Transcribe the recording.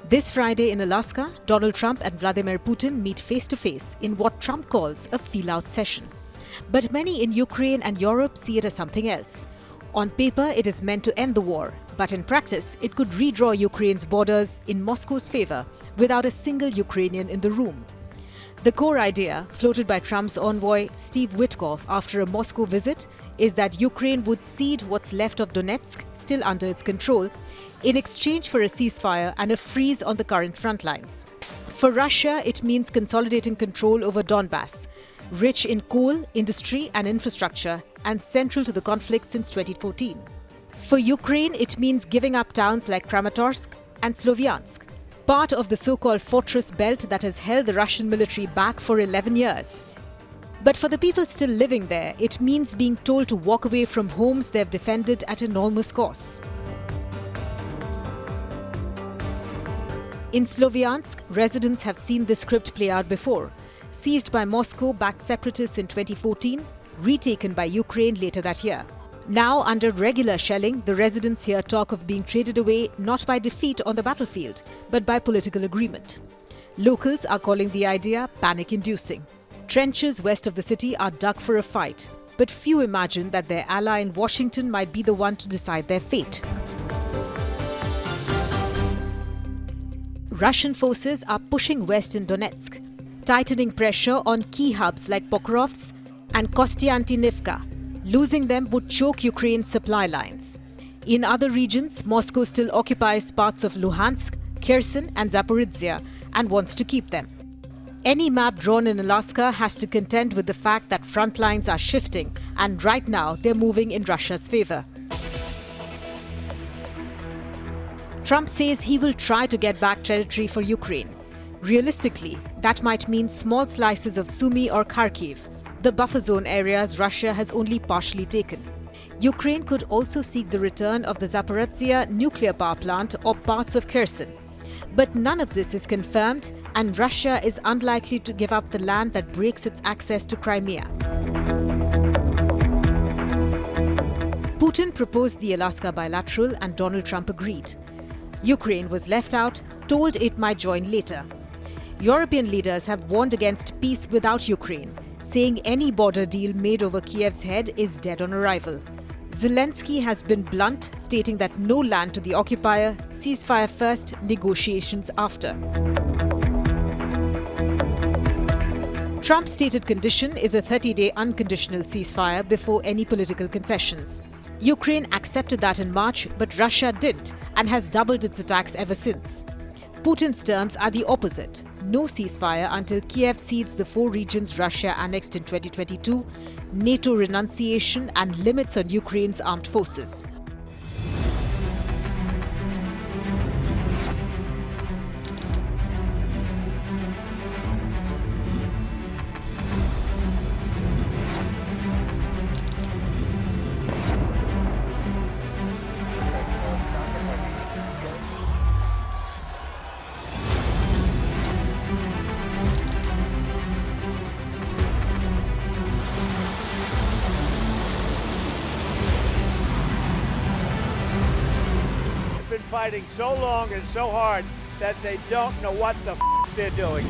This Friday in Alaska, Donald Trump and Vladimir Putin meet face-to-face in what Trump calls a feel-out session. But many in Ukraine and Europe see it as something else. On paper, it is meant to end the war, but in practice, it could redraw Ukraine's borders in Moscow's favor without a single Ukrainian in the room. The core idea, floated by Trump's envoy Steve Witkoff after a Moscow visit, is that Ukraine would cede what's left of Donetsk, still under its control, in exchange for a ceasefire and a freeze on the current front lines. For Russia, it means consolidating control over Donbass, rich in coal, industry and infrastructure, and central to the conflict since 2014. For Ukraine, it means giving up towns like Kramatorsk and Sloviansk, part of the so-called fortress belt that has held the Russian military back for 11 years. But for the people still living there, it means being told to walk away from homes they've defended at enormous costs. In Sloviansk, residents have seen this script play out before. Seized by Moscow-backed separatists in 2014, retaken by Ukraine later that year. Now, under regular shelling, the residents here talk of being traded away not by defeat on the battlefield, but by political agreement. Locals are calling the idea panic-inducing. Trenches west of the city are dug for a fight, but few imagine that their ally in Washington might be the one to decide their fate. Russian forces are pushing west in Donetsk, tightening pressure on key hubs like Pokrovsk and Kostiantynivka. Losing them would choke Ukraine's supply lines. In other regions, Moscow still occupies parts of Luhansk, Kherson and Zaporizhzhia and wants to keep them. Any map drawn in Alaska has to contend with the fact that front lines are shifting, and right now they're moving in Russia's favor. Trump says he will try to get back territory for Ukraine. Realistically, that might mean small slices of Sumy or Kharkiv, the buffer zone areas Russia has only partially taken. Ukraine could also seek the return of the Zaporizhzhia nuclear power plant or parts of Kherson. But none of this is confirmed, and Russia is unlikely to give up the land that breaks its access to Crimea. Putin proposed the Alaska bilateral and Donald Trump agreed. Ukraine was left out, told it might join later. European leaders have warned against peace without Ukraine, saying any border deal made over Kiev's head is dead on arrival. Zelensky has been blunt, stating that no land to the occupier, ceasefire first, negotiations after. Trump's stated condition is a 30-day unconditional ceasefire before any political concessions. Ukraine accepted that in March, but Russia didn't and has doubled its attacks ever since. Putin's terms are the opposite. No ceasefire until Kiev cedes the 4 regions Russia annexed in 2022, NATO renunciation and limits on Ukraine's armed forces. Fighting so long and so hard that they don't know what the they're doing.